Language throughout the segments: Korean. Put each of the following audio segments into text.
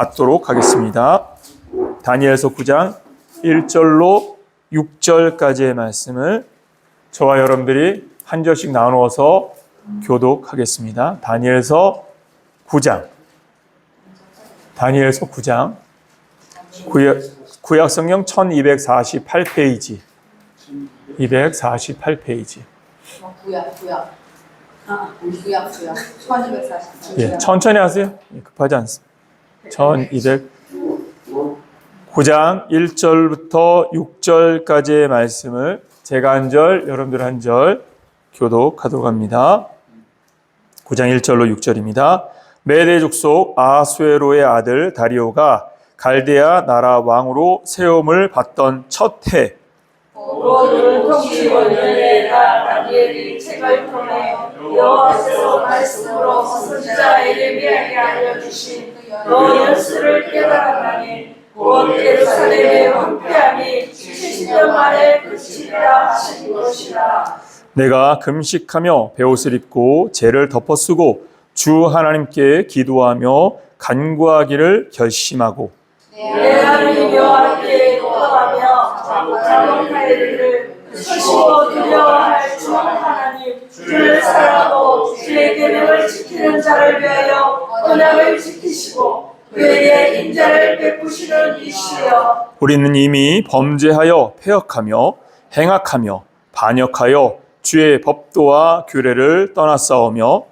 받도록 하겠습니다. 다니엘서 9장 1절로 6절까지의 말씀을 저와 여러분들이 한 절씩 나누어서 교독하겠습니다. 다니엘서 9장. 구약성경 1248페이지. 248페이지. 구약. 구약. 1248. 예, 천천히 하세요. 급하지 않습니다. 9장 1절부터 6절까지의 말씀을 제가 한 절, 여러분들 한 절 교독하도록 합니다. 9장 1절로 6절입니다. 메대 족속 아수에로의 아들 다리오가 갈대아 나라 왕으로 세움을 받던 첫 해, 모든 통치원들의 다니엘이 책을 통해 여호와께서 말씀으로 선지자 예레미야에게 알려주신 너 연수를 깨달았나니 곧 예루살렘의 황폐함이 70년 만에 그치리라 하신 것이라. 내가 금식하며 베옷을 입고 재를 덮어쓰고 주 하나님께 기도하며 간구하기를 결심하고 내 하나님 여호와께 기도하며 자복하기를 크시고 두려워할 주 하나님 주를 사랑하고 주의 계명을 지키는 자를 위하여 언약을 지키시고 그에게 인자를 베푸시는 이시여. 우리는 이미 범죄하여 패역하며 행악하며 반역하여 주의 법도와 규례를 떠났사오며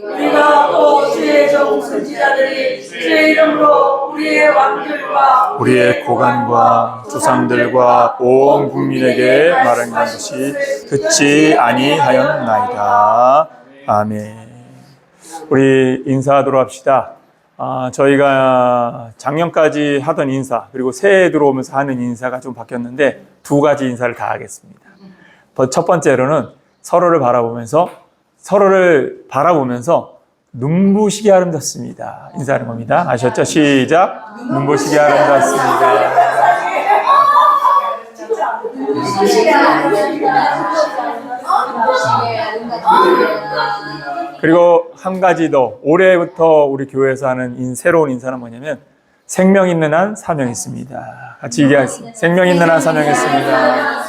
우리가 또 주의 종 선지자들이 주의 이름으로 우리의 왕들과 우리의 고관과 조상들과 온 국민에게 말한 것이 듣지 아니하였나이다. 아멘. 우리 인사하도록 합시다. 저희가 작년까지 하던 인사 그리고 새해 들어오면서 하는 인사가 좀 바뀌었는데 두 가지 인사를 다 하겠습니다. 첫 번째로는 서로를 바라보면서 눈부시게 아름답습니다. 인사하는 겁니다. 아셨죠? 시작. 눈부시게 아름답습니다. 그리고 한 가지 더, 올해부터 우리 교회에서 하는 새로운 인사는 뭐냐면 생명 있는 한 사명 있습니다. 같이 얘기하겠습니다. 생명 있는 한 사명 있습니다.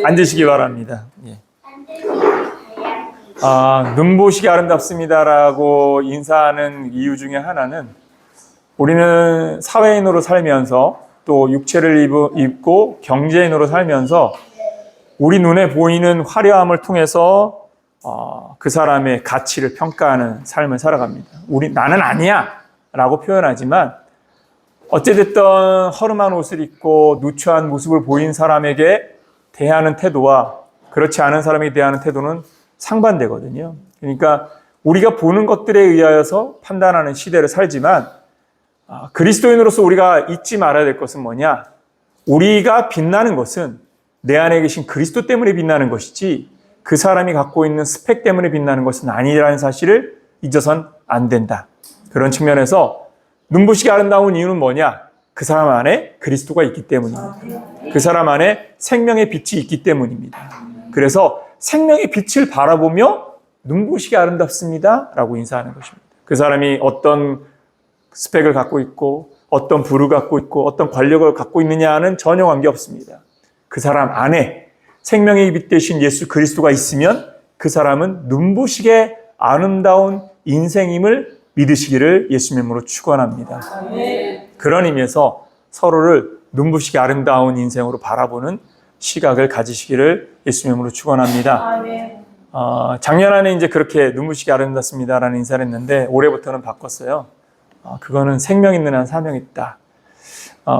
앉으시기 바랍니다. 예. 눈부시게 아름답습니다라고 인사하는 이유 중에 하나는 우리는 사회인으로 살면서 또 육체를 입고 경제인으로 살면서 우리 눈에 보이는 화려함을 통해서 그 사람의 가치를 평가하는 삶을 살아갑니다. 나는 아니야 라고 표현하지만 어찌됐든 허름한 옷을 입고 누추한 모습을 보인 사람에게 대하는 태도와 그렇지 않은 사람에게 대하는 태도는 상반되거든요. 그러니까 우리가 보는 것들에 의하여서 판단하는 시대를 살지만 그리스도인으로서 우리가 잊지 말아야 될 것은 뭐냐? 우리가 빛나는 것은 내 안에 계신 그리스도 때문에 빛나는 것이지 그 사람이 갖고 있는 스펙 때문에 빛나는 것은 아니라는 사실을 잊어선 안 된다. 그런 측면에서 눈부시게 아름다운 이유는 뭐냐? 그 사람 안에 그리스도가 있기 때문입니다. 그 사람 안에 생명의 빛이 있기 때문입니다. 그래서 생명의 빛을 바라보며 눈부시게 아름답습니다 라고 인사하는 것입니다. 그 사람이 어떤 스펙을 갖고 있고 어떤 부를 갖고 있고 어떤 권력을 갖고 있느냐는 전혀 관계없습니다. 그 사람 안에 생명의 빛 되신 예수 그리스도가 있으면 그 사람은 눈부시게 아름다운 인생임을 믿으시기를 예수님의 이름으로 축원합니다. 그런 의미에서 서로를 눈부시게 아름다운 인생으로 바라보는 시각을 가지시기를 예수님의 이름으로 축원합니다. 작년 안에 이제 그렇게 눈부시게 아름답습니다라는 인사를 했는데 올해부터는 바꿨어요. 그거는 생명 있는 한 사명 있다.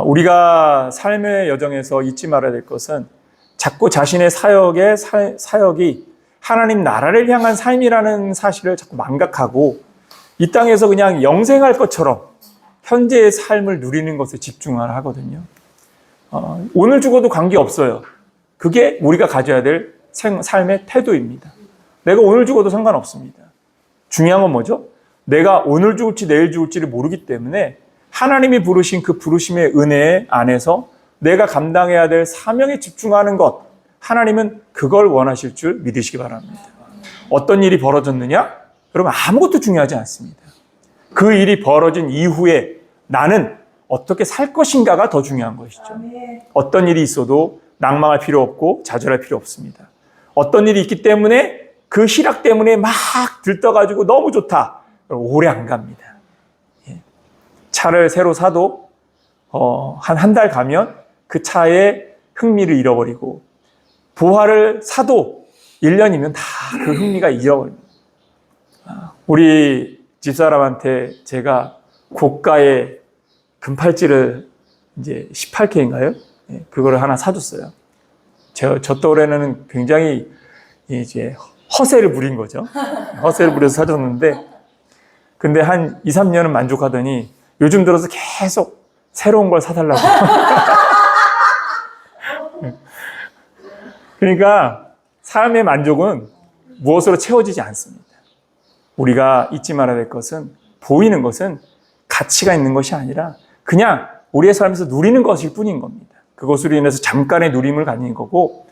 우리가 삶의 여정에서 잊지 말아야 될 것은 자꾸 자신의 사역이 하나님 나라를 향한 삶이라는 사실을 자꾸 망각하고 이 땅에서 그냥 영생할 것처럼 현재의 삶을 누리는 것에 집중을 하거든요. 오늘 죽어도 관계없어요. 그게 우리가 가져야 될 삶의 태도입니다. 내가 오늘 죽어도 상관없습니다. 중요한 건 뭐죠? 내가 오늘 죽을지 내일 죽을지를 모르기 때문에 하나님이 부르신 그 부르심의 은혜 안에서 내가 감당해야 될 사명에 집중하는 것, 하나님은 그걸 원하실 줄 믿으시기 바랍니다. 어떤 일이 벌어졌느냐? 여러분, 아무것도 중요하지 않습니다. 그 일이 벌어진 이후에 나는 어떻게 살 것인가가 더 중요한 것이죠. 아멘. 어떤 일이 있어도 낭망할 필요 없고 좌절할 필요 없습니다. 어떤 일이 있기 때문에 그 희락 때문에 막 들떠가지고 너무 좋다. 오래 안 갑니다. 예. 차를 새로 사도 한 달 가면 그 차에 흥미를 잃어버리고, 보화를 사도 1년이면 다 그 흥미가 잃어버립니다. 우리 집사람한테 제가 고가의 금팔찌를 이제 18K인가요? 예, 그거를 하나 사줬어요. 저 또래는 굉장히 이제 허세를 부린 거죠. 허세를 부려서 사줬는데, 근데 한 2, 3년은 만족하더니 요즘 들어서 계속 새로운 걸 사달라고. 그러니까 삶의 만족은 무엇으로 채워지지 않습니다. 우리가 잊지 말아야 될 것은, 보이는 것은 가치가 있는 것이 아니라 그냥 우리의 삶에서 누리는 것일 뿐인 겁니다. 그것으로 인해서 잠깐의 누림을 가지는 거고,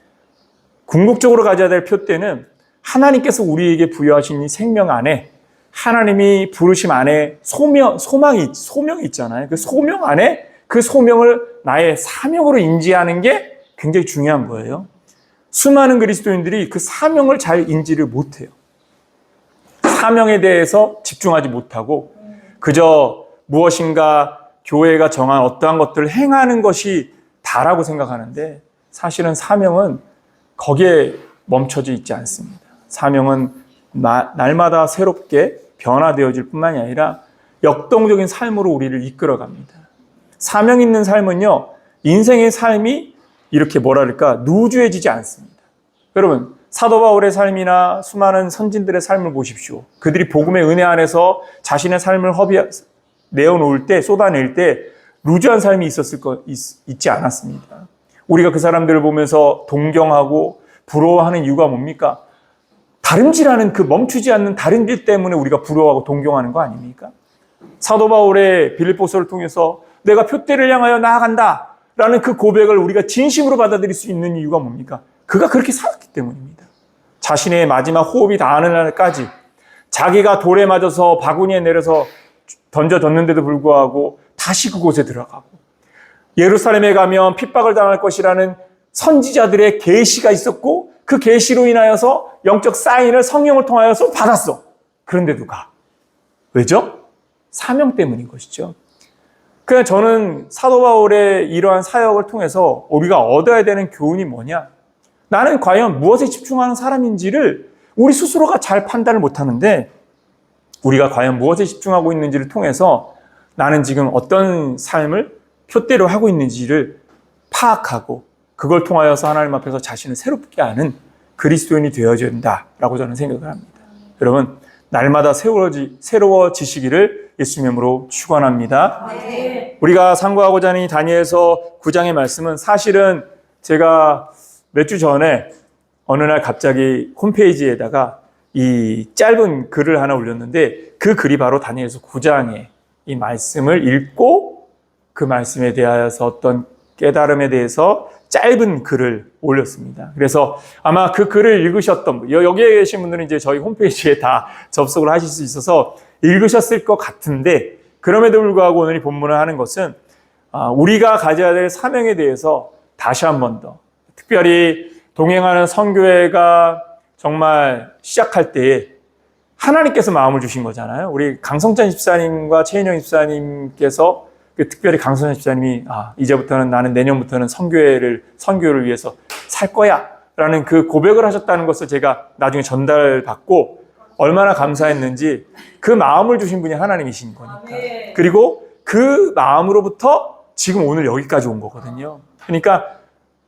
궁극적으로 가져야 될 표대는 하나님께서 우리에게 부여하신 이 생명 안에, 하나님이 부르심 안에 소명이 있잖아요. 그 소명 안에 그 소명을 나의 사명으로 인지하는 게 굉장히 중요한 거예요. 수많은 그리스도인들이 그 사명을 잘 인지를 못해요. 사명에 대해서 집중하지 못하고 그저 무엇인가 교회가 정한 어떠한 것들을 행하는 것이 다라고 생각하는데, 사실은 사명은 거기에 멈춰져 있지 않습니다. 사명은 날마다 새롭게 변화되어질 뿐만이 아니라 역동적인 삶으로 우리를 이끌어갑니다. 사명 있는 삶은요, 인생의 삶이 이렇게 누주해지지 않습니다. 여러분, 사도 바울의 삶이나 수많은 선진들의 삶을 보십시오. 그들이 복음의 은혜 안에서 자신의 삶을 내어놓을 때, 쏟아낼 때 루즈한 삶이 있지 않았습니다. 우리가 그 사람들을 보면서 동경하고 부러워하는 이유가 뭡니까? 다름질하는, 그 멈추지 않는 다름질 때문에 우리가 부러워하고 동경하는 거 아닙니까? 사도 바울의 빌립보서를 통해서 내가 표대를 향하여 나아간다 라는 그 고백을 우리가 진심으로 받아들일 수 있는 이유가 뭡니까? 그가 그렇게 살았기 때문입니다. 자신의 마지막 호흡이 닿는 날까지 자기가 돌에 맞아서 바구니에 내려서 던져졌는데도 불구하고 다시 그곳에 들어가고, 예루살렘에 가면 핍박을 당할 것이라는 선지자들의 계시가 있었고, 그 계시로 인하여서 영적 사인을 성령을 통하여서 받았어. 그런데도 가. 왜죠? 사명 때문인 것이죠. 그냥 저는 사도 바울의 이러한 사역을 통해서 우리가 얻어야 되는 교훈이 뭐냐? 나는 과연 무엇에 집중하는 사람인지를 우리 스스로가 잘 판단을 못하는데, 우리가 과연 무엇에 집중하고 있는지를 통해서 나는 지금 어떤 삶을 표대로 하고 있는지를 파악하고, 그걸 통하여서 하나님 앞에서 자신을 새롭게 하는 그리스도인이 되어야 된다라고 저는 생각을 합니다. 여러분, 날마다 새로워지시기를 예수님 이름으로 축원합니다. 네. 우리가 상고하고자 하는 이 다니엘서 9장의 말씀은, 사실은 제가 몇 주 전에 어느 날 갑자기 홈페이지에다가 이 짧은 글을 하나 올렸는데, 그 글이 바로 다니엘서 9장의 이 말씀을 읽고 그 말씀에 대하여서 어떤 깨달음에 대해서 짧은 글을 올렸습니다. 그래서 아마 그 글을 읽으셨던 분, 여기에 계신 분들은 이제 저희 홈페이지에 다 접속을 하실 수 있어서 읽으셨을 것 같은데, 그럼에도 불구하고 오늘 이 본문을 하는 것은 우리가 가져야 될 사명에 대해서 다시 한 번 더, 특별히 동행하는 선교회가 정말 시작할 때에 하나님께서 마음을 주신 거잖아요. 우리 강성찬 집사님과 최인영 집사님께서, 특별히 강성찬 집사님이 이제부터는 나는 내년부터는 선교를 위해서 살 거야 라는 그 고백을 하셨다는 것을 제가 나중에 전달받고 얼마나 감사했는지, 그 마음을 주신 분이 하나님이신 거니까. 그리고 그 마음으로부터 지금 오늘 여기까지 온 거거든요. 그러니까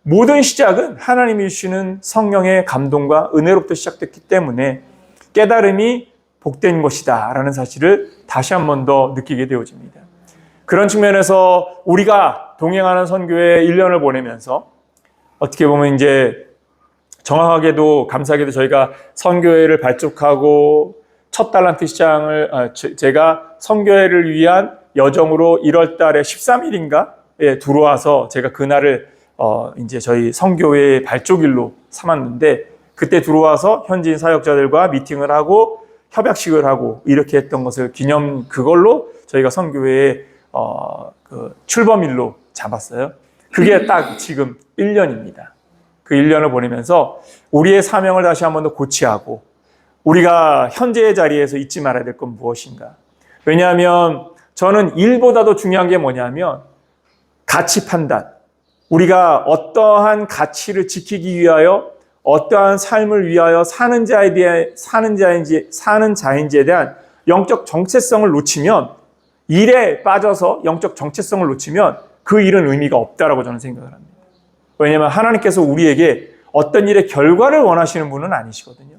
모든 시작은 하나님이 주시는 성령의 감동과 은혜로부터 시작됐기 때문에 깨달음이 복된 것이다 라는 사실을 다시 한 번 더 느끼게 되어집니다. 그런 측면에서 우리가 동행하는 선교회 1년을 보내면서 어떻게 보면 이제 정확하게도 감사하게도 저희가 선교회를 발족하고 첫 달란트 시장을 제가 선교회를 위한 여정으로 1월 달에 13일인가에 들어와서 제가 그날을 이제 저희 선교회의 발족일로 삼았는데, 그때 들어와서 현지인 사역자들과 미팅을 하고 협약식을 하고 이렇게 했던 것을 기념 그걸로 저희가 선교회의 그 출범일로 잡았어요. 그게 딱 지금 1년입니다. 그 1년을 보내면서 우리의 사명을 다시 한 번 더 고취하고 우리가 현재의 자리에서 잊지 말아야 될 건 무엇인가. 왜냐하면 저는 일보다도 중요한 게 뭐냐면 가치 판단. 우리가 어떠한 가치를 지키기 위하여 어떠한 삶을 위하여 사는 자인지에 대한 영적 정체성을 놓치면 일에 빠져서 영적 정체성을 놓치면 그 일은 의미가 없다라고 저는 생각을 합니다. 왜냐하면 하나님께서 우리에게 어떤 일의 결과를 원하시는 분은 아니시거든요.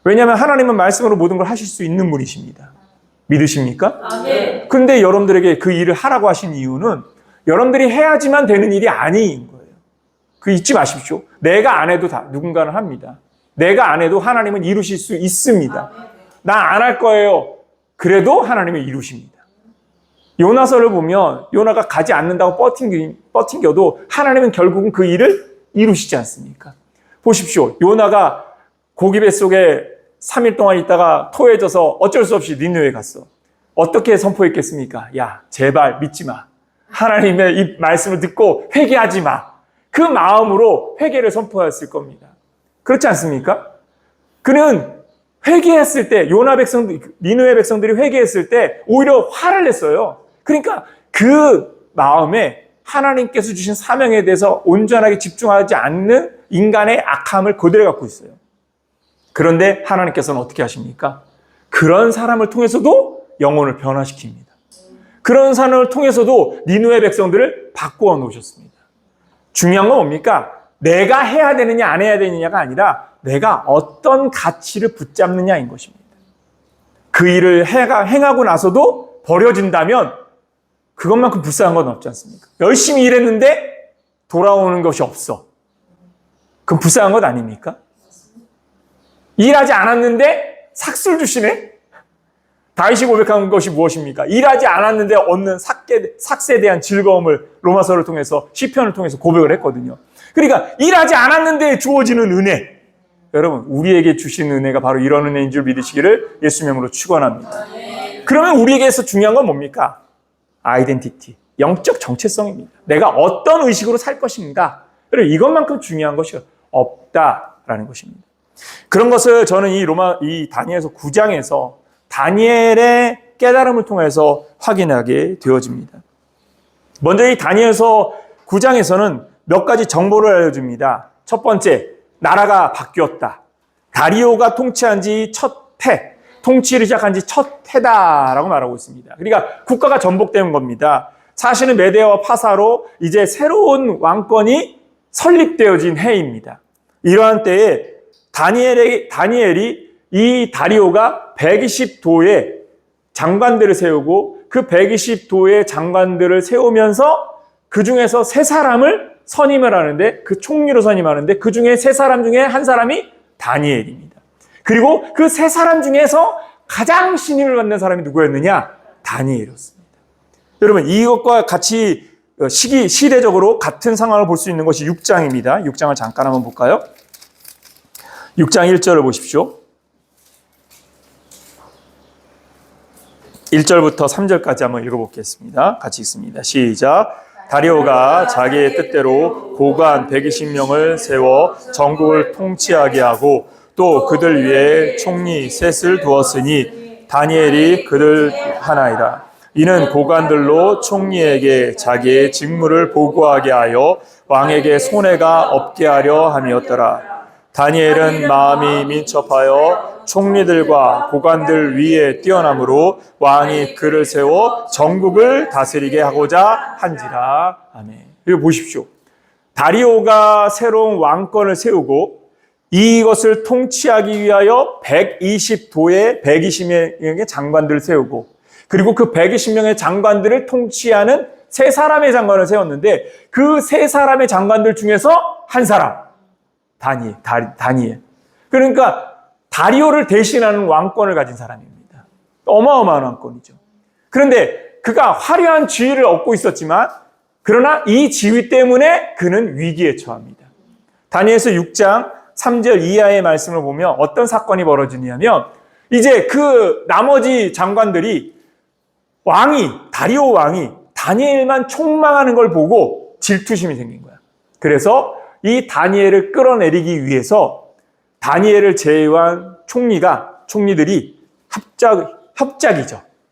왜냐하면 하나님은 말씀으로 모든 걸 하실 수 있는 분이십니다. 믿으십니까? 아멘. 근데 여러분들에게 그 일을 하라고 하신 이유는 여러분들이 해야지만 되는 일이 아닌 거예요. 그 잊지 마십시오. 내가 안 해도 다 누군가는 합니다. 내가 안 해도 하나님은 이루실 수 있습니다. 나 안 할 거예요. 그래도 하나님은 이루십니다. 요나서를 보면 요나가 가지 않는다고 버팅겨도 하나님은 결국은 그 일을 이루시지 않습니까? 보십시오. 요나가 고기 뱃속에 3일 동안 있다가 토해져서 어쩔 수 없이 니느웨에 갔어. 어떻게 선포했겠습니까? 야, 제발 믿지 마. 하나님의 이 말씀을 듣고 회개하지 마. 그 마음으로 회개를 선포했을 겁니다. 그렇지 않습니까? 그는 회개했을 때 니느웨 백성들이 회개했을 때 오히려 화를 냈어요. 그러니까 그 마음에 하나님께서 주신 사명에 대해서 온전하게 집중하지 않는 인간의 악함을 그대로 갖고 있어요. 그런데 하나님께서는 어떻게 하십니까? 그런 사람을 통해서도 영혼을 변화시킵니다. 그런 사람을 통해서도 니느웨 백성들을 바꾸어 놓으셨습니다. 중요한 건 뭡니까? 내가 해야 되느냐 안 해야 되느냐가 아니라 내가 어떤 가치를 붙잡느냐인 것입니다. 그 일을 행하고 나서도 버려진다면 그것만큼 불쌍한 건 없지 않습니까? 열심히 일했는데 돌아오는 것이 없어. 그건 불쌍한 것 아닙니까? 일하지 않았는데 삭슬 주시네? 다윗이 고백한 것이 무엇입니까? 일하지 않았는데 얻는 삭세에 대한 즐거움을 로마서를 통해서 시편을 통해서 고백을 했거든요. 그러니까 일하지 않았는데 주어지는 은혜. 여러분, 우리에게 주신 은혜가 바로 이런 은혜인 줄 믿으시기를 예수님으로 축원합니다. 그러면 우리에게서 중요한 건 뭡니까? 아이덴티티, 영적 정체성입니다. 내가 어떤 의식으로 살 것인가? 그리고 이것만큼 중요한 것이 없다라는 것입니다. 그런 것을 저는 이 다니엘서 9장에서 다니엘의 깨달음을 통해서 확인하게 되어집니다. 먼저 이 다니엘서 9장에서는 몇 가지 정보를 알려줍니다. 첫 번째, 나라가 바뀌었다. 다리오가 통치한 지 첫 해, 통치를 시작한 지 첫 해다라고 말하고 있습니다. 그러니까 국가가 전복된 겁니다. 사실은 메데와 파사로 이제 새로운 왕권이 설립되어진 해입니다. 이러한 때에 다니엘이 이 다리오가 120도의 장관들을 세우고 그 120도의 장관들을 세우면서 그 중에서 세 사람을 선임을 하는데 그 총리로 선임하는데 그 중에 세 사람 중에 한 사람이 다니엘입니다. 그리고 그 세 사람 중에서 가장 신임을 받는 사람이 누구였느냐? 다니엘이었습니다. 여러분, 이것과 같이 시대적으로 같은 상황을 볼 수 있는 것이 6장입니다. 6장을 잠깐 한번 볼까요? 6장 1절을 보십시오. 1절부터 3절까지 한번 읽어보겠습니다. 같이 읽습니다. 시작. 다리오가 자기의 뜻대로 고관 120명을 세워 전국을 통치하게 하고 또 그들 위에 총리 셋을 두었으니 다니엘이 그들 하나이라. 이는 고관들로 총리에게 자기의 직무를 보고하게 하여 왕에게 손해가 없게 하려 함이었더라. 다니엘은 마음이 민첩하여 총리들과 고관들 위에 뛰어나므로 왕이 그를 세워 전국을 다스리게 하고자 한지라. 아멘. 여기 보십시오. 다리오가 새로운 왕권을 세우고 이것을 통치하기 위하여 120도의 120명의 장관들을 세우고 그리고 그 120명의 장관들을 통치하는 세 사람의 장관을 세웠는데 그 세 사람의 장관들 중에서 한 사람, 다니엘. 그러니까 다리오를 대신하는 왕권을 가진 사람입니다. 어마어마한 왕권이죠. 그런데 그가 화려한 지위를 얻고 있었지만 그러나 이 지위 때문에 그는 위기에 처합니다. 다니엘서 6장 3절 이하의 말씀을 보면 어떤 사건이 벌어지냐면 이제 그 나머지 장관들이 다리오 왕이 다니엘만 총망하는 걸 보고 질투심이 생긴 거야. 그래서 이 다니엘을 끌어내리기 위해서 다니엘을 제외한 총리들이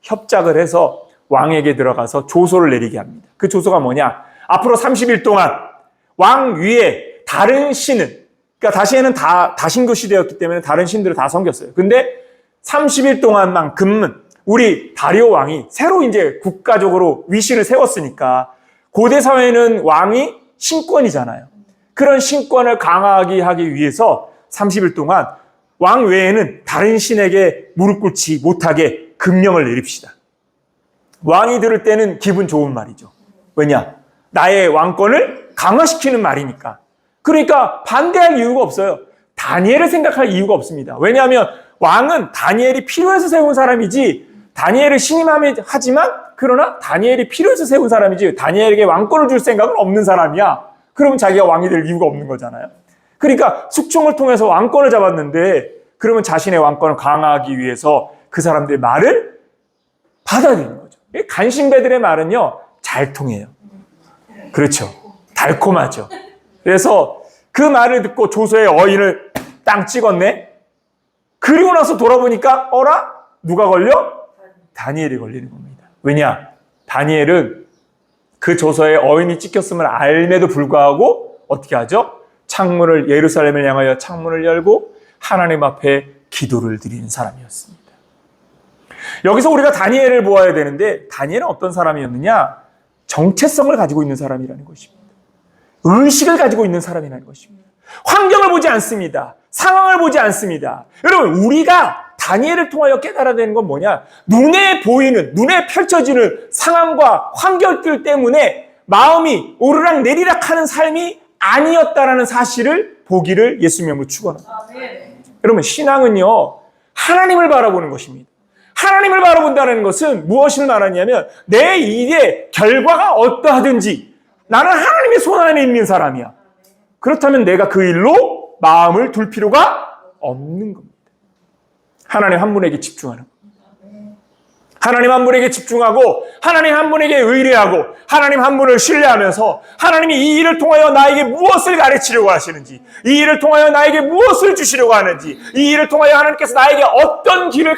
협작을 해서 왕에게 들어가서 조소를 내리게 합니다. 그 조소가 뭐냐? 앞으로 30일 동안 왕 위에 다른 신은, 그러니까 다시에는 다신교 시대였기 때문에 다른 신들을 다 섬겼어요. 근데 30일 동안만큼은 우리 다리오 왕이 새로 이제 국가적으로 위신을 세웠으니까 고대 사회는 왕이 신권이잖아요. 그런 신권을 강화하게 하기 위해서 30일 동안 왕 외에는 다른 신에게 무릎 꿇지 못하게 금령을 내립시다. 왕이 들을 때는 기분 좋은 말이죠. 왜냐? 나의 왕권을 강화시키는 말이니까. 그러니까 반대할 이유가 없어요. 다니엘을 생각할 이유가 없습니다. 왜냐하면 왕은 다니엘이 필요해서 세운 사람이지, 다니엘을 신임하지만 그러나 다니엘이 필요해서 세운 사람이지 다니엘에게 왕권을 줄 생각은 없는 사람이야. 그러면 자기가 왕이 될 이유가 없는 거잖아요. 그러니까 숙청을 통해서 왕권을 잡았는데 그러면 자신의 왕권을 강화하기 위해서 그 사람들의 말을 받아야 되는 거죠. 간신배들의 말은요, 잘 통해요. 그렇죠. 달콤하죠. 그래서 그 말을 듣고 조소의 어인을 땅 찍었네. 그리고 나서 돌아보니까 어라? 누가 걸려? 다니엘이 걸리는 겁니다. 왜냐? 다니엘은 그 조서에 어인이 찍혔음을 알매도 불구하고 어떻게 하죠? 예루살렘을 향하여 창문을 열고 하나님 앞에 기도를 드리는 사람이었습니다. 여기서 우리가 다니엘을 보아야 되는데 다니엘은 어떤 사람이었느냐? 정체성을 가지고 있는 사람이라는 것입니다. 의식을 가지고 있는 사람이라는 것입니다. 환경을 보지 않습니다. 상황을 보지 않습니다. 여러분, 우리가 다니엘을 통하여 깨달아야 되는 건 뭐냐? 눈에 보이는, 눈에 펼쳐지는 상황과 환경들 때문에 마음이 오르락 내리락 하는 삶이 아니었다라는 사실을 보기를 예수님의 이름으로 축원합니다. 여러분, 신앙은요, 하나님을 바라보는 것입니다. 하나님을 바라본다는 것은 무엇을 말하냐면 내 일의 결과가 어떠하든지 나는 하나님의 손 안에 있는 사람이야. 그렇다면 내가 그 일로 마음을 둘 필요가 없는 겁니다. 하나님 한 분에게 집중하는 겁니다. 하나님 한 분에게 집중하고 하나님 한 분에게 의뢰하고 하나님 한 분을 신뢰하면서 하나님이 이 일을 통하여 나에게 무엇을 가르치려고 하시는지, 이 일을 통하여 나에게 무엇을 주시려고 하는지, 이 일을 통하여 하나님께서 나에게 어떤 길을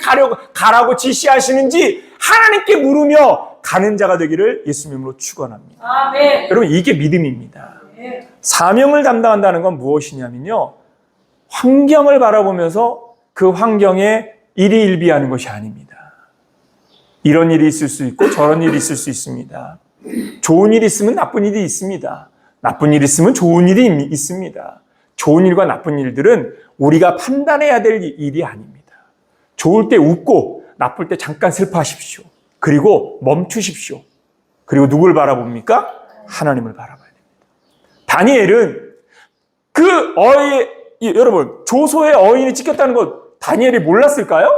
가라고 지시하시는지 하나님께 물으며 가는 자가 되기를 예수님의 이름으로 축원합니다. 아멘. 여러분, 이게 믿음입니다. 사명을 담당한다는 건 무엇이냐면요, 환경을 바라보면서 그 환경에 일희일비하는 것이 아닙니다. 이런 일이 있을 수 있고 저런 일이 있을 수 있습니다. 좋은 일이 있으면 나쁜 일이 있습니다. 나쁜 일이 있으면 좋은 일이 있습니다. 좋은 일과 나쁜 일들은 우리가 판단해야 될 일이 아닙니다. 좋을 때 웃고 나쁠 때 잠깐 슬퍼하십시오. 그리고 멈추십시오. 그리고 누굴 바라봅니까? 하나님을 바라봐야 됩니다. 다니엘은 여러분, 조소의 어인이 찍혔다는 것 다니엘이 몰랐을까요?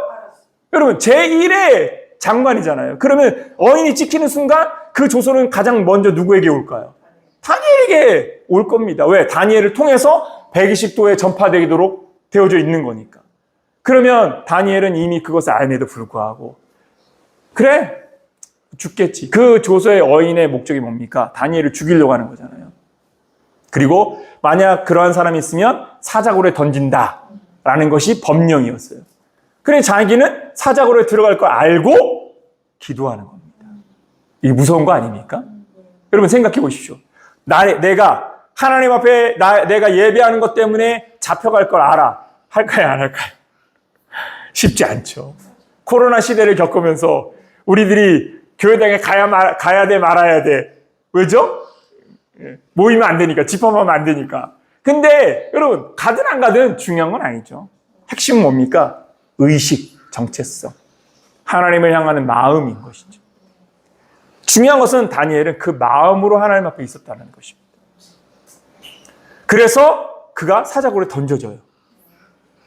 여러분, 제1의 장관이잖아요. 그러면 어인이 찍히는 순간 그 조소는 가장 먼저 누구에게 올까요? 다니엘에게 올 겁니다. 왜? 다니엘을 통해서 120도에 전파되도록 되어져 있는 거니까. 그러면 다니엘은 이미 그것을 알매도 불구하고 그래, 죽겠지. 그 조소의 어인의 목적이 뭡니까? 다니엘을 죽이려고 하는 거잖아요. 그리고 만약 그러한 사람이 있으면 사자굴에 던진다라는 것이 법령이었어요. 그래, 자기는 사자굴에 들어갈 걸 알고 기도하는 겁니다. 이게 무서운 거 아닙니까? 여러분, 생각해 보십시오. 내가 하나님 앞에 내가 예배하는 것 때문에 잡혀갈 걸 알아. 할까요, 안 할까요? 쉽지 않죠. 코로나 시대를 겪으면서 우리들이 교회당에 가야 돼, 말아야 돼. 왜죠? 모이면 안 되니까, 집합하면 안 되니까. 근데 여러분, 가든 안 가든 중요한 건 아니죠. 핵심은 뭡니까? 의식, 정체성. 하나님을 향하는 마음인 것이죠. 중요한 것은 다니엘은 그 마음으로 하나님 앞에 있었다는 것입니다. 그래서 그가 사자굴에 던져져요.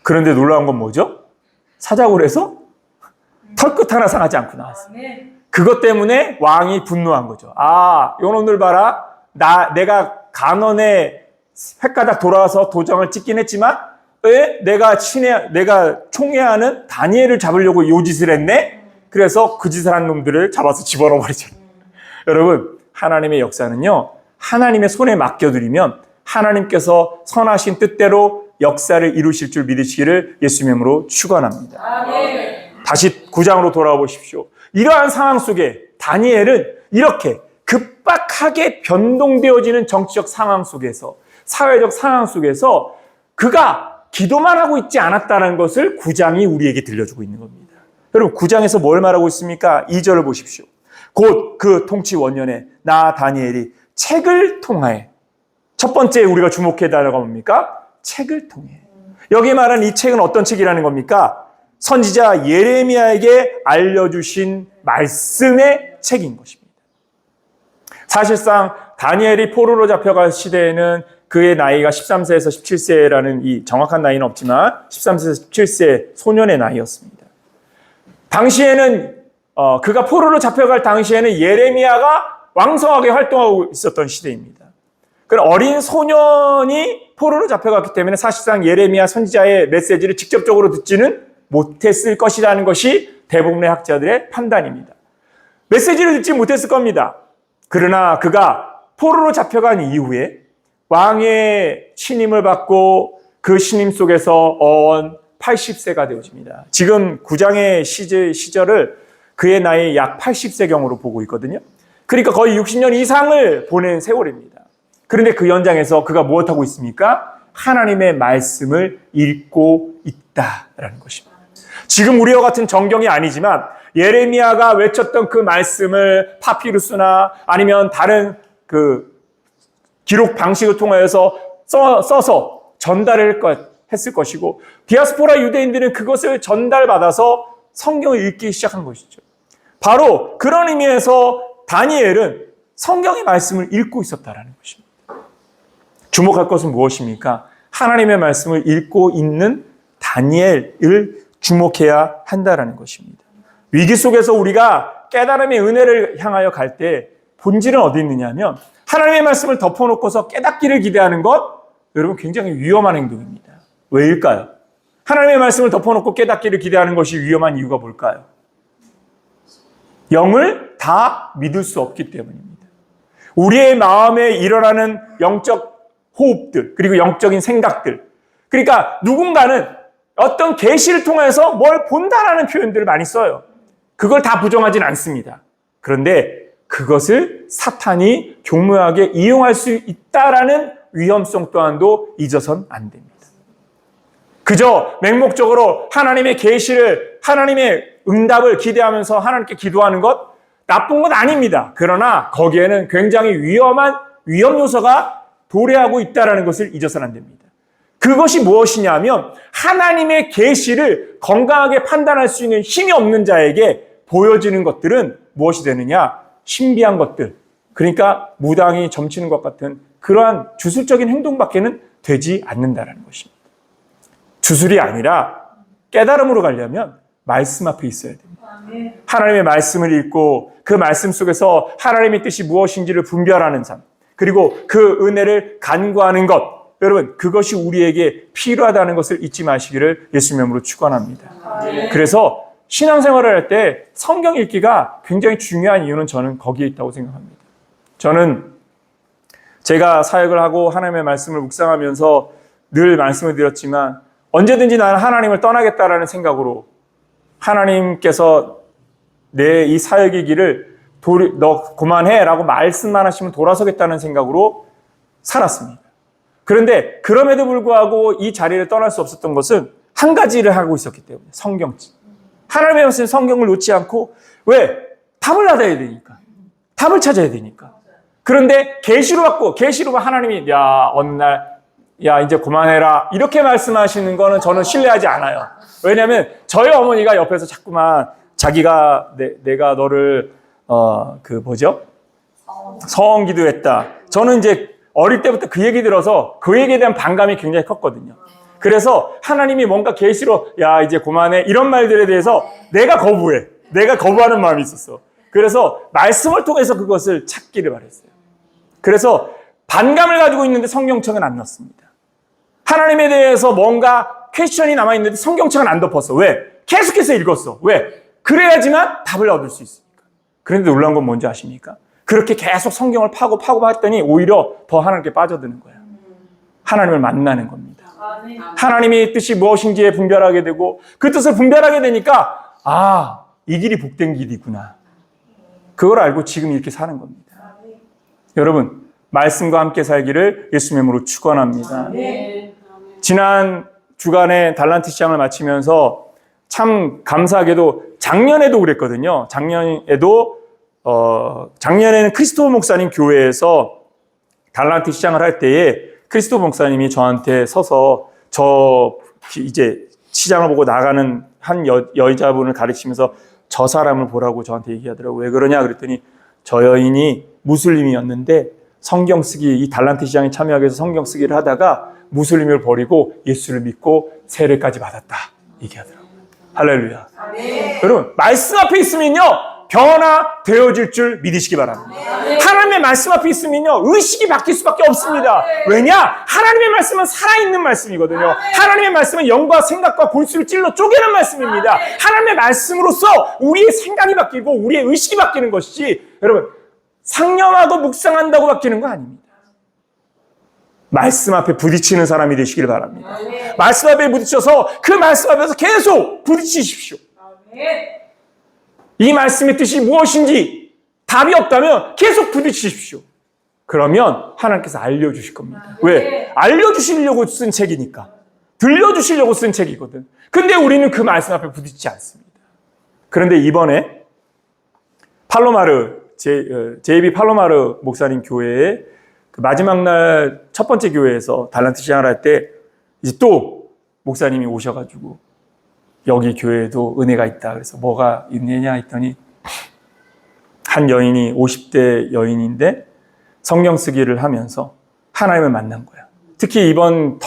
그런데 놀라운 건 뭐죠? 사자굴에서 털끝 하나 상하지 않고 나왔어요. 그것 때문에 왕이 분노한 거죠. 아, 요놈들 봐라. 내가 간언에 횟가닥 돌아와서 도장을 찍긴 했지만 내가 총애하는 다니엘을 잡으려고 요 짓을 했네? 그래서 그 짓을 한 놈들을 잡아서 집어넣어 버리잖아요. 여러분, 하나님의 역사는요, 하나님의 손에 맡겨드리면 하나님께서 선하신 뜻대로 역사를 이루실 줄 믿으시기를 예수님의 이름으로 축원합니다. 아멘. 다시 9장으로 돌아와 보십시오. 이러한 상황 속에 다니엘은 이렇게 급박하게 변동되어지는 정치적 상황 속에서, 사회적 상황 속에서 그가 기도만 하고 있지 않았다는 것을 9장이 우리에게 들려주고 있는 겁니다. 여러분, 9장에서 뭘 말하고 있습니까? 2절을 보십시오. 곧 그 통치 원년에 나 다니엘이 책을 통하여, 첫 번째 우리가 주목해야 할 건 뭡니까? 책을 통해. 여기 말한 이 책은 어떤 책이라는 겁니까? 선지자 예레미야에게 알려주신 말씀의 책인 것입니다. 사실상 다니엘이 포로로 잡혀갈 시대에는 그의 나이가 13세에서 17세라는 이 정확한 나이는 없지만 13세에서 17세 소년의 나이였습니다. 당시에는 그가 포로로 잡혀갈 당시에는 예레미야가 왕성하게 활동하고 있었던 시대입니다. 그런 어린 소년이 포로로 잡혀갔기 때문에 사실상 예레미야 선지자의 메시지를 직접적으로 듣지는 못했을 것이라는 것이 대부분의 학자들의 판단입니다. 메시지를 듣지 못했을 겁니다. 그러나 그가 포로로 잡혀간 이후에 왕의 신임을 받고 그 신임 속에서 어언 80세가 되어집니다. 지금 9장의 시절을 그의 나이 약 80세경으로 보고 있거든요. 그러니까 거의 60년 이상을 보낸 세월입니다. 그런데 그 현장에서 그가 무엇하고 있습니까? 하나님의 말씀을 읽고 있다라는 것입니다. 지금 우리와 같은 정경이 아니지만 예레미야가 외쳤던 그 말씀을 파피루스나 아니면 다른 그 기록 방식을 통하여서 써서 전달을 했을 것이고, 디아스포라 유대인들은 그것을 전달받아서 성경을 읽기 시작한 것이죠. 바로 그런 의미에서 다니엘은 성경의 말씀을 읽고 있었다라는 것입니다. 주목할 것은 무엇입니까? 하나님의 말씀을 읽고 있는 다니엘을 주목해야 한다라는 것입니다. 위기 속에서 우리가 깨달음의 은혜를 향하여 갈 때 본질은 어디 있느냐 하면, 하나님의 말씀을 덮어놓고서 깨닫기를 기대하는 것, 여러분 굉장히 위험한 행동입니다. 왜일까요? 하나님의 말씀을 덮어놓고 깨닫기를 기대하는 것이 위험한 이유가 뭘까요? 영을 다 믿을 수 없기 때문입니다. 우리의 마음에 일어나는 영적 호흡들, 그리고 영적인 생각들, 그러니까 누군가는 어떤 계시를 통해서 뭘 본다라는 표현들을 많이 써요. 그걸 다 부정하진 않습니다. 그런데 그것을 사탄이 교묘하게 이용할 수 있다라는 위험성 또한도 잊어선 안 됩니다. 그저 맹목적으로 하나님의 계시를, 하나님의 응답을 기대하면서 하나님께 기도하는 것, 나쁜 건 아닙니다. 그러나 거기에는 굉장히 위험한 위험 요소가 도래하고 있다는 것을 잊어서는 안 됩니다. 그것이 무엇이냐면, 하나님의 계시를 건강하게 판단할 수 있는 힘이 없는 자에게 보여지는 것들은 무엇이 되느냐? 신비한 것들, 그러니까 무당이 점치는 것 같은 그러한 주술적인 행동밖에는 되지 않는다는 것입니다. 주술이 아니라 깨달음으로 가려면 말씀 앞에 있어야 됩니다. 하나님의 말씀을 읽고 그 말씀 속에서 하나님의 뜻이 무엇인지를 분별하는 삶, 그리고 그 은혜를 간구하는 것, 여러분 그것이 우리에게 필요하다는 것을 잊지 마시기를 예수님의 이름으로 축원합니다. 그래서 신앙생활을 할 때 성경 읽기가 굉장히 중요한 이유는 저는 거기에 있다고 생각합니다. 저는 제가 사역을 하고 하나님의 말씀을 묵상하면서 늘 말씀을 드렸지만, 언제든지 나는 하나님을 떠나겠다라는 생각으로, 하나님께서 내 이 사역의 길을 너 그만해라고 말씀만 하시면 돌아서겠다는 생각으로 살았습니다. 그런데 그럼에도 불구하고 이 자리를 떠날 수 없었던 것은 한 가지를 하고 있었기 때문에, 성경책. 하나님의 말씀 성경을 놓지 않고, 왜? 답을 받아야 되니까. 답을 찾아야 되니까. 그런데 계시로 받고, 계시로 하나님이 어느 날 이제 그만해라 이렇게 말씀하시는 거는 저는 신뢰하지 않아요. 왜냐하면 저희 어머니가 옆에서 자꾸만 자기가 내가 너를 서원 기도했다. 저는 이제 어릴 때부터 그 얘기 들어서 그 얘기에 대한 반감이 굉장히 컸거든요. 그래서 하나님이 뭔가 계시로 이제 그만해 이런 말들에 대해서 내가 거부해. 내가 거부하는 마음이 있었어. 그래서 말씀을 통해서 그것을 찾기를 바랬어요. 그래서 반감을 가지고 있는데 성경책은 안 넣습니다. 하나님에 대해서 뭔가 퀘스천이 남아있는데 성경책은 안 덮었어. 왜? 계속해서 읽었어. 왜? 그래야지만 답을 얻을 수 있으니까. 그런데 놀라운 건 뭔지 아십니까? 그렇게 계속 성경을 파고 봤더니 오히려 더 하나님께 빠져드는 거야. 하나님을 만나는 겁니다. 하나님의 뜻이 무엇인지에 분별하게 되고 그 뜻을 분별하게 되니까 아, 이 길이 복된 길이구나. 그걸 알고 지금 이렇게 사는 겁니다. 여러분, 말씀과 함께 살기를 예수님의 이름으로 축원합니다. 지난 주간에 달란트 시장을 마치면서 참 감사하게도 작년에도 그랬거든요. 작년에는 크리스토퍼 목사님 교회에서 달란트 시장을 할 때에 크리스토퍼 목사님이 저한테 서서 저 이제 시장을 보고 나가는 한 여자분을 가르치면서 저 사람을 보라고 저한테 얘기하더라고요. 왜 그러냐 그랬더니 저 여인이 무슬림이었는데 성경 쓰기, 이 달란트 시장에 참여하기 위해서 성경 쓰기를 하다가 무슬림을 버리고 예수를 믿고 세례까지 받았다 얘기하더라고요. 할렐루야. 여러분, 말씀 앞에 있으면요 변화되어질 줄 믿으시기 바랍니다. 하나님의 말씀 앞에 있으면요 의식이 바뀔 수밖에 없습니다. 왜냐? 하나님의 말씀은 살아있는 말씀이거든요. 하나님의 말씀은 영과 생각과 골수를 찔러 쪼개는 말씀입니다. 하나님의 말씀으로써 우리의 생각이 바뀌고 우리의 의식이 바뀌는 것이지, 여러분, 상념하고 묵상한다고 바뀌는 거 아닙니다. 말씀 앞에 부딪히는 사람이 되시길 바랍니다. 말씀 앞에 부딪혀서 그 말씀 앞에서 계속 부딪히십시오. 이 말씀의 뜻이 무엇인지 답이 없다면 계속 부딪히십시오. 그러면 하나님께서 알려주실 겁니다. 왜? 알려주시려고 쓴 책이니까. 들려주시려고 쓴 책이거든. 근데 우리는 그 말씀 앞에 부딪히지 않습니다. 그런데 이번에 제이비 팔로마르 목사님 교회에 그 마지막 날 첫 번째 교회에서 달란트 시장을 할 때 이제 또 목사님이 오셔가지고 여기 교회에도 은혜가 있다. 그래서 뭐가 있느냐 했더니 한 여인이 50대 여인인데 성경 쓰기를 하면서 하나님을 만난 거야. 특히 이번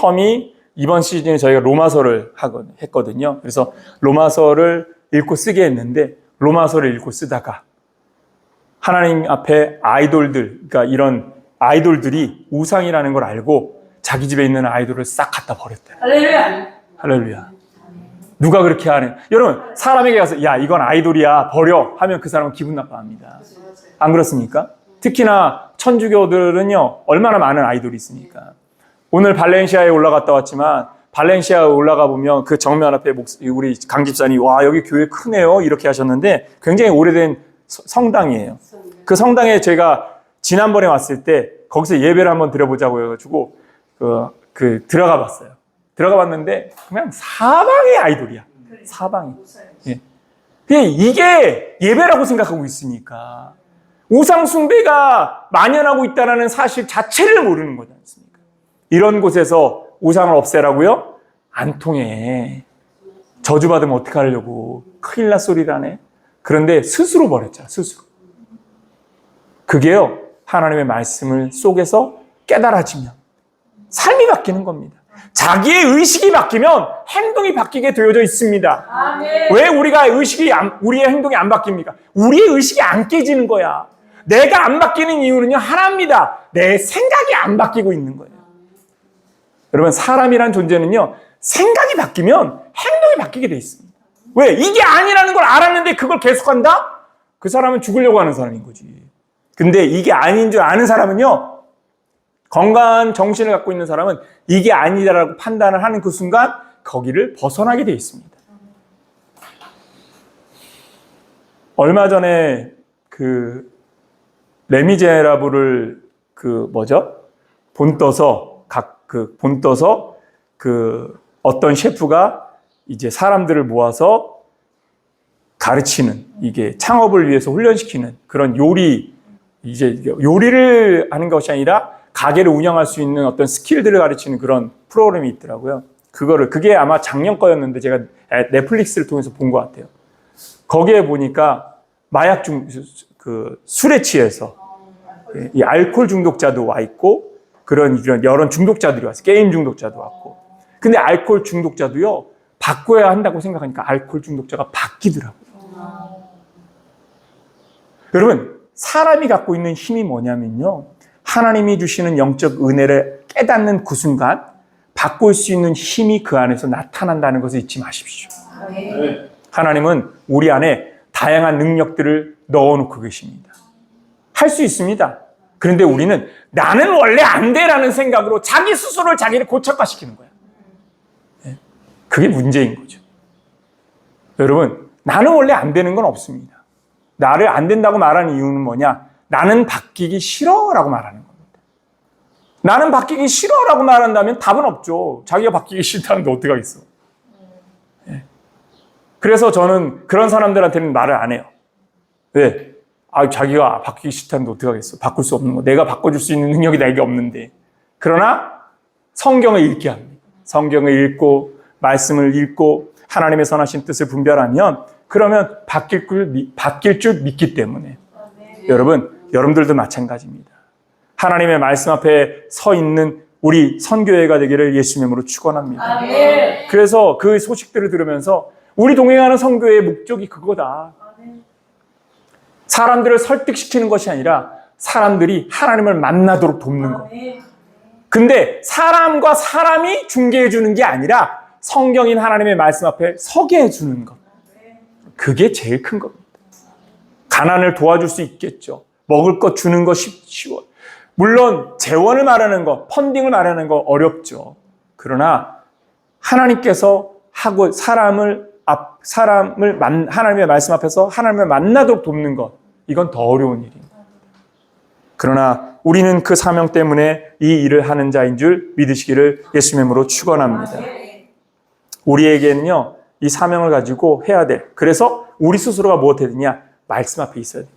시즌에 저희가 로마서를 했거든요. 그래서 로마서를 읽고 쓰게 했는데 로마서를 읽고 쓰다가 하나님 앞에 아이돌들, 그러니까 이런 아이돌들이 우상이라는 걸 알고 자기 집에 있는 아이돌을 싹 갖다 버렸대. 할렐루야. 할렐루야. 누가 그렇게 하네? 여러분, 사람에게 가서 야 이건 아이돌이야 버려 하면 그 사람은 기분 나빠합니다. 안 그렇습니까? 특히나 천주교들은요 얼마나 많은 아이돌이 있습니까? 오늘 발렌시아에 올라갔다 왔지만 발렌시아에 올라가 보면 그 정면 앞에 우리 강 집사님 와 여기 교회 크네요 이렇게 하셨는데 굉장히 오래된 성당이에요. 그 성당에 제가 지난번에 왔을 때 거기서 예배를 한번 드려보자고 해가지고 들어가 봤어요. 들어가 봤는데 그냥 사방의 아이돌이야. 사방이. 예. 그냥 이게 예배라고 생각하고 있으니까 우상 숭배가 만연하고 있다는 사실 자체를 모르는 거지 않습니까? 이런 곳에서 우상을 없애라고요? 안 통해. 저주받으면 어떡하려고. 큰일 날 소리라네. 그런데 스스로 버렸잖아. 스스로. 그게요. 하나님의 말씀을 속에서 깨달아지면 삶이 바뀌는 겁니다. 자기의 의식이 바뀌면 행동이 바뀌게 되어져 있습니다. 아멘. 왜 우리의 행동이 안 바뀝니까? 우리의 의식이 안 깨지는 거야. 내가 안 바뀌는 이유는요, 하나입니다. 내 생각이 안 바뀌고 있는 거예요. 여러분, 사람이란 존재는요, 생각이 바뀌면 행동이 바뀌게 돼 있습니다. 왜? 이게 아니라는 걸 알았는데 그걸 계속한다? 그 사람은 죽으려고 하는 사람인 거지. 근데 이게 아닌 줄 아는 사람은요, 건강한 정신을 갖고 있는 사람은 이게 아니다라고 판단을 하는 그 순간 거기를 벗어나게 돼 있습니다. 얼마 전에 레미제라블을 본떠서 어떤 셰프가 이제 사람들을 모아서 가르치는, 이게 창업을 위해서 훈련시키는 그런 요리를 하는 것이 아니라 가게를 운영할 수 있는 어떤 스킬들을 가르치는 그런 프로그램이 있더라고요. 그게 아마 작년 거였는데 제가 넷플릭스를 통해서 본 것 같아요. 거기에 보니까 술에 취해서 이 알코올 중독자도 와 있고 이런 여러 중독자들이 왔어요. 게임 중독자도 왔고. 근데 알코올 중독자도요, 바꿔야 한다고 생각하니까 알코올 중독자가 바뀌더라고요. 여러분, 사람이 갖고 있는 힘이 뭐냐면요, 하나님이 주시는 영적 은혜를 깨닫는 그 순간 바꿀 수 있는 힘이 그 안에서 나타난다는 것을 잊지 마십시오. 하나님은 우리 안에 다양한 능력들을 넣어놓고 계십니다. 할 수 있습니다. 그런데 우리는 나는 원래 안 돼라는 생각으로 자기 스스로를 자기를 고착화시키는 거야. 그게 문제인 거죠. 여러분, 나는 원래 안 되는 건 없습니다. 나를 안 된다고 말하는 이유는 뭐냐? 나는 바뀌기 싫어라고 말하는 겁니다. 나는 바뀌기 싫어라고 말한다면 답은 없죠. 자기가 바뀌기 싫다는데 어떻게 하겠어? 그래서 저는 그런 사람들한테는 말을 안 해요. 왜? 자기가 바뀌기 싫다는데 어떻게 하겠어? 바꿀 수 없는 거. 내가 바꿔줄 수 있는 능력이 나에게 없는데. 그러나 성경을 읽게 합니다. 성경을 읽고 말씀을 읽고 하나님의 선하신 뜻을 분별하면 그러면 바뀔 줄 믿기 때문에 여러분, 여러분들도 마찬가지입니다. 하나님의 말씀 앞에 서 있는 우리 선교회가 되기를 예수님의 이름으로 축원합니다. 그래서 그 소식들을 들으면서 우리 동행하는 선교회의 목적이 그거다. 사람들을 설득시키는 것이 아니라 사람들이 하나님을 만나도록 돕는 것. 근데 사람과 사람이 중개해 주는 게 아니라 성경인 하나님의 말씀 앞에 서게 해주는 것. 그게 제일 큰 겁니다. 가난을 도와줄 수 있겠죠. 먹을 것 주는 거 쉬워요. 물론 재원을 말하는 거, 펀딩을 말하는 거 어렵죠. 그러나 하나님께서 하고 하나님의 말씀 앞에서 하나님을 만나도록 돕는 것, 이건 더 어려운 일입니다. 그러나 우리는 그 사명 때문에 이 일을 하는 자인 줄 믿으시기를 예수님의 이름으로 축원합니다. 우리에게는요, 이 사명을 가지고 해야 돼. 그래서 우리 스스로가 무엇해야 되냐? 말씀 앞에 있어야 돼.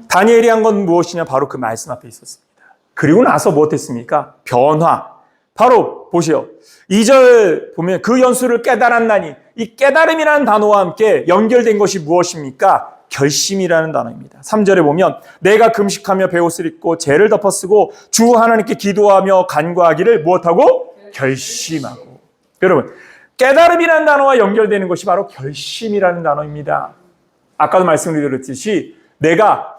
다니엘이 한 건 무엇이냐? 바로 그 말씀 앞에 있었습니다. 그리고 나서 무엇했습니까? 변화. 바로 보시오. 2절 보면 그 연수를 깨달았나니, 이 깨달음이라는 단어와 함께 연결된 것이 무엇입니까? 결심이라는 단어입니다. 3절에 보면 내가 금식하며 베옷을 입고 죄를 덮어쓰고 주 하나님께 기도하며 간구하기를 무엇하고? 결심하고. 여러분, 깨달음이라는 단어와 연결되는 것이 바로 결심이라는 단어입니다. 아까도 말씀드렸듯이 내가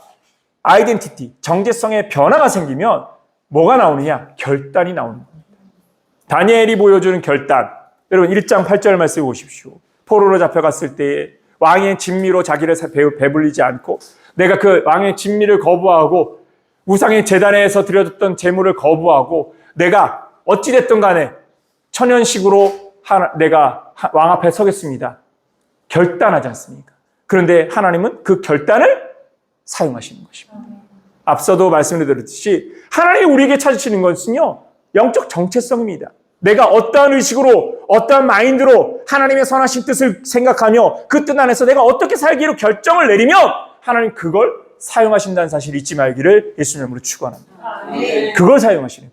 아이덴티티, 정체성의 변화가 생기면 뭐가 나오느냐? 결단이 나오는 겁니다. 다니엘이 보여주는 결단. 여러분 1장 8절 말씀해 보십시오. 포로로 잡혀갔을 때에 왕의 진미로 자기를 배불리지 않고 내가 그 왕의 진미를 거부하고 우상의 제단에서 드려졌던 제물을 거부하고 내가 어찌됐든 간에 천연식으로 내가 왕 앞에 서겠습니다. 결단하지 않습니까? 그런데 하나님은 그 결단을 사용하시는 것입니다. 앞서도 말씀드렸듯이 하나님이 우리에게 찾으시는 것은요, 영적 정체성입니다. 내가 어떠한 의식으로, 어떠한 마인드로 하나님의 선하신 뜻을 생각하며 그 뜻 안에서 내가 어떻게 살기로 결정을 내리면 하나님 그걸 사용하신다는 사실을 잊지 말기를 예수님의 이름으로 축원합니다. 그걸 사용하시는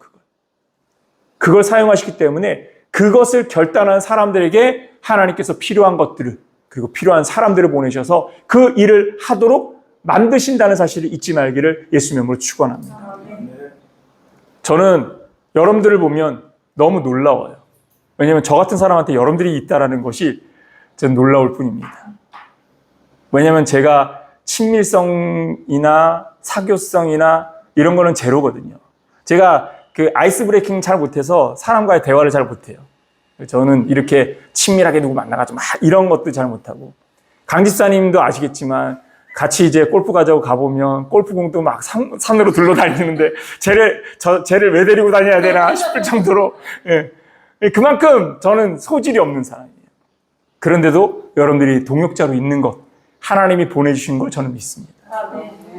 그걸 사용하시기 때문에 그것을 결단한 사람들에게 하나님께서 필요한 것들을 그리고 필요한 사람들을 보내셔서 그 일을 하도록 만드신다는 사실을 잊지 말기를 예수님의 이름으로 축원합니다. 저는 여러분들을 보면 너무 놀라워요. 왜냐하면 저 같은 사람한테 여러분들이 있다는 것이 전 놀라울 뿐입니다. 왜냐하면 제가 친밀성이나 사교성이나 이런 거는 제로거든요. 제가 그 아이스 브레이킹 잘 못해서 사람과의 대화를 잘 못해요. 저는 이렇게 친밀하게 누구 만나가지고 막 이런 것도 잘 못하고, 강 집사님도 아시겠지만 같이 이제 골프 가자고 가보면 골프공도 막 산으로 둘러다니는데 쟤를 왜 데리고 다녀야 되나 싶을 정도로, 그만큼 저는 소질이 없는 사람이에요. 그런데도 여러분들이 동역자로 있는 것, 하나님이 보내주신 걸 저는 믿습니다.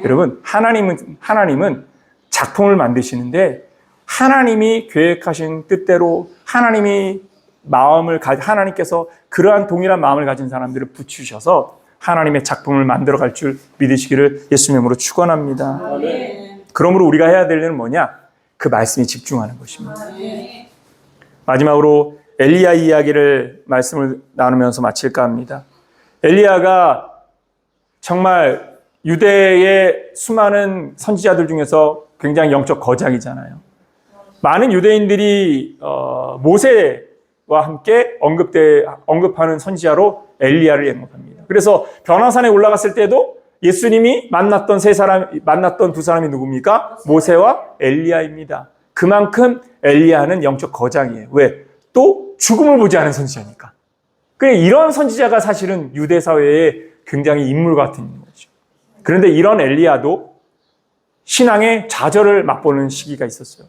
여러분, 하나님은 작품을 만드시는데 하나님이 계획하신 뜻대로 하나님께서 그러한 동일한 마음을 가진 사람들을 붙이셔서 하나님의 작품을 만들어갈 줄 믿으시기를 예수님의 이름으로 축원합니다. 그러므로 우리가 해야 될 일은 뭐냐? 그 말씀에 집중하는 것입니다. 마지막으로 엘리야 이야기를 말씀을 나누면서 마칠까 합니다. 엘리야가 정말 유대의 수많은 선지자들 중에서 굉장히 영적 거장이잖아요. 많은 유대인들이 모세와 함께 언급하는 선지자로 엘리야를 언급합니다. 그래서 변화산에 올라갔을 때도 예수님이 만났던 두 사람이 누굽니까? 모세와 엘리야입니다. 그만큼 엘리야는 영적 거장이에요. 왜? 또 죽음을 보지 않은 선지자니까. 이런 선지자가 사실은 유대 사회에 굉장히 인물 같은 거죠. 그런데 이런 엘리야도 신앙의 좌절을 맛보는 시기가 있었어요.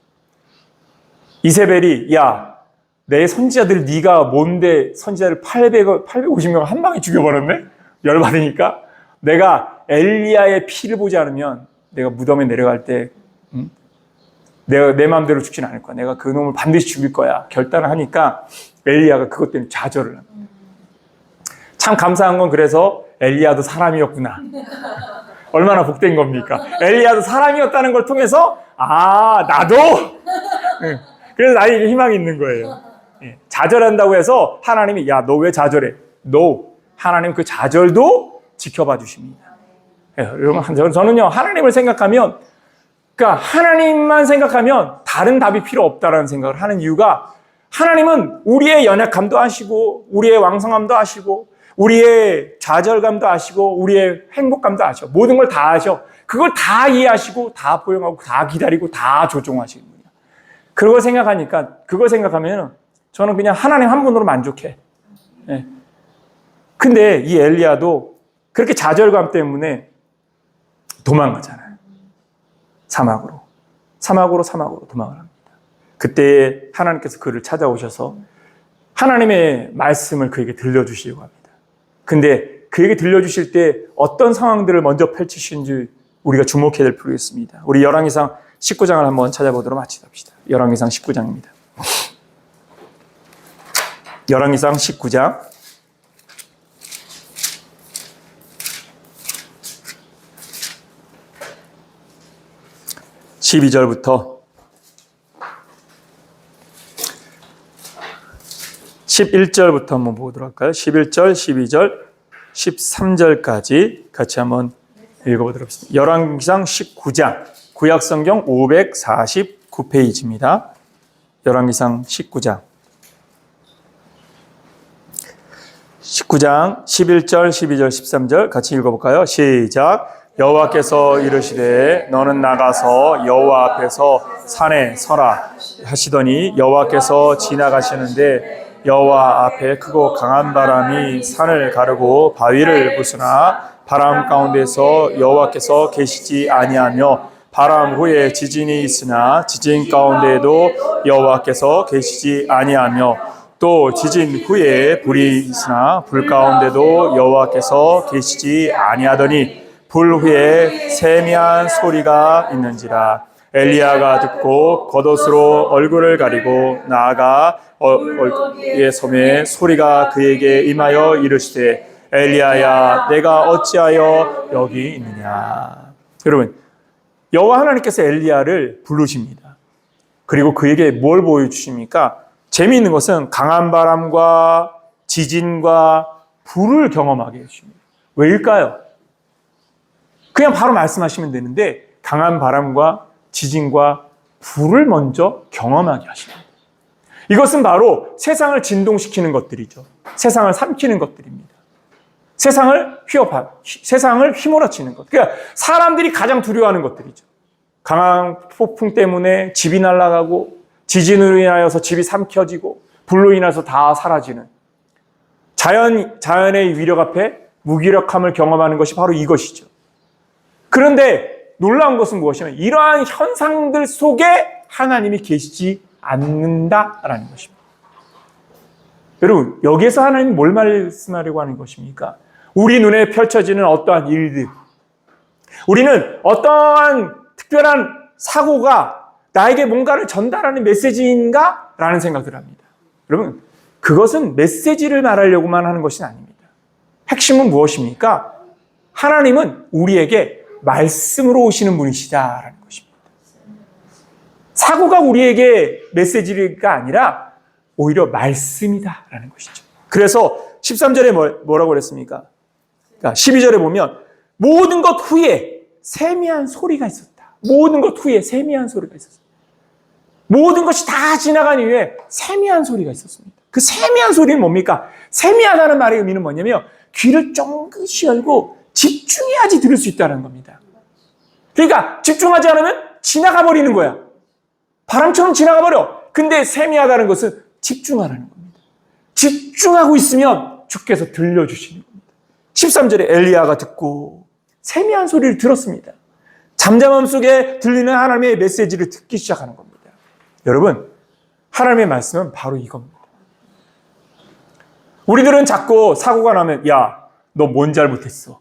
이세벨이 야, 내 선지자들 네가 뭔데 선지자를 850명 한 방에 죽여버렸네? 열받으니까 내가 엘리야의 피를 보지 않으면 내가 무덤에 내려갈 때 내가 내 마음대로 죽진 않을 거야. 내가 그 놈을 반드시 죽일 거야. 결단을 하니까 엘리야가 그것 때문에 좌절을 합니다. 참 감사한 건 그래서 엘리야도 사람이었구나. 얼마나 복된 겁니까? 엘리야도 사람이었다는 걸 통해서 나도 그래서 나에게 희망이 있는 거예요. 좌절한다고 해서 하나님이 야, 너 왜 좌절해? No. 하나님 그 좌절도 지켜봐 주십니다. 여러분, 저는요 하나님을 생각하면 그러니까 하나님만 생각하면 다른 답이 필요 없다라는 생각을 하는 이유가 하나님은 우리의 연약함도 아시고 우리의 왕성함도 아시고 우리의 좌절감도 아시고 우리의 행복감도 아셔. 모든 걸 다 아셔. 그걸 다 이해하시고 다 포용하고 다 기다리고 다 조종하시는 거예요. 그걸 생각하면 저는 그냥 하나님 한 분으로 만족해. 네. 근데 이 엘리야도 그렇게 좌절감 때문에 도망가잖아요. 사막으로 도망을 합니다. 그때 하나님께서 그를 찾아오셔서 하나님의 말씀을 그에게 들려주시려고 합니다. 근데 그에게 들려주실 때 어떤 상황들을 먼저 펼치시는지 우리가 주목해야 될 필요가 있습니다. 우리 열왕기상 19장을 한번 찾아보도록 합시다. 열왕기상 19장입니다. 열왕기상 19장 12절부터 11절부터 한번 보도록 할까요? 11절, 12절, 13절까지 같이 한번 읽어보도록 하겠습니다. 열왕기상 19장, 구약성경 549페이지입니다. 열왕기상 19장 11절, 12절, 13절 같이 읽어볼까요? 시작! 여호와께서 이르시되 너는 나가서 여호와 앞에서 산에 서라 하시더니 여호와께서 지나가시는데 여호와 앞에 크고 강한 바람이 산을 가르고 바위를 부수나 바람 가운데서 여호와께서 계시지 아니하며 바람 후에 지진이 있으나 지진 가운데에도 여호와께서 계시지 아니하며 또 지진 후에 불이 있으나 불 가운데도 여호와께서 계시지 아니하더니 불 후에 세미한 소리가 있는지라. 엘리야가 듣고 겉옷으로 얼굴을 가리고 나아가 얼굴에 섬에 소리가 그에게 임하여 이르시되 엘리야야 내가 어찌하여 여기 있느냐. 여러분, 여호와 하나님께서 엘리야를 부르십니다. 그리고 그에게 뭘 보여주십니까? 재미있는 것은 강한 바람과 지진과 불을 경험하게 해주십니다. 왜일까요? 그냥 바로 말씀하시면 되는데 강한 바람과 지진과 불을 먼저 경험하게 하십니다. 이것은 바로 세상을 진동시키는 것들이죠. 세상을 삼키는 것들입니다. 세상을 휘몰아치는 것. 그러니까 사람들이 가장 두려워하는 것들이죠. 강한 폭풍 때문에 집이 날아가고 지진으로 인하여서 집이 삼켜지고 불로 인해서 다 사라지는 자연의 위력 앞에 무기력함을 경험하는 것이 바로 이것이죠. 그런데 놀라운 것은 무엇이냐면 이러한 현상들 속에 하나님이 계시지 않는다라는 것입니다. 여러분, 여기에서 하나님이 뭘 말씀하려고 하는 것입니까? 우리 눈에 펼쳐지는 어떠한 일들, 우리는 어떠한 특별한 사고가 나에게 뭔가를 전달하는 메시지인가? 라는 생각을 합니다. 여러분, 그것은 메시지를 말하려고만 하는 것이 아닙니다. 핵심은 무엇입니까? 하나님은 우리에게 말씀으로 오시는 분이시다라는 것입니다. 사고가 우리에게 메시지가 아니라 오히려 말씀이다라는 것이죠. 그래서 13절에 뭐라고 그랬습니까? 그러니까 12절에 보면 모든 것 후에 세미한 소리가 있었다. 모든 것 후에 세미한 소리가 있었습니다. 모든 것이 다 지나간 이후에 세미한 소리가 있었습니다. 그 세미한 소리는 뭡니까? 세미하다는 말의 의미는 뭐냐면 귀를 쫑긋이 열고 집중해야지 들을 수 있다는 겁니다. 그러니까 집중하지 않으면 지나가 버리는 거야. 바람처럼 지나가 버려. 근데 세미하다는 것은 집중하라는 겁니다. 집중하고 있으면 주께서 들려주시는 겁니다. 13절에 엘리야가 듣고 세미한 소리를 들었습니다. 잠잠함 속에 들리는 하나님의 메시지를 듣기 시작하는 겁니다. 여러분, 하나님의 말씀은 바로 이겁니다. 우리들은 자꾸 사고가 나면 야, 너 뭔 잘못했어.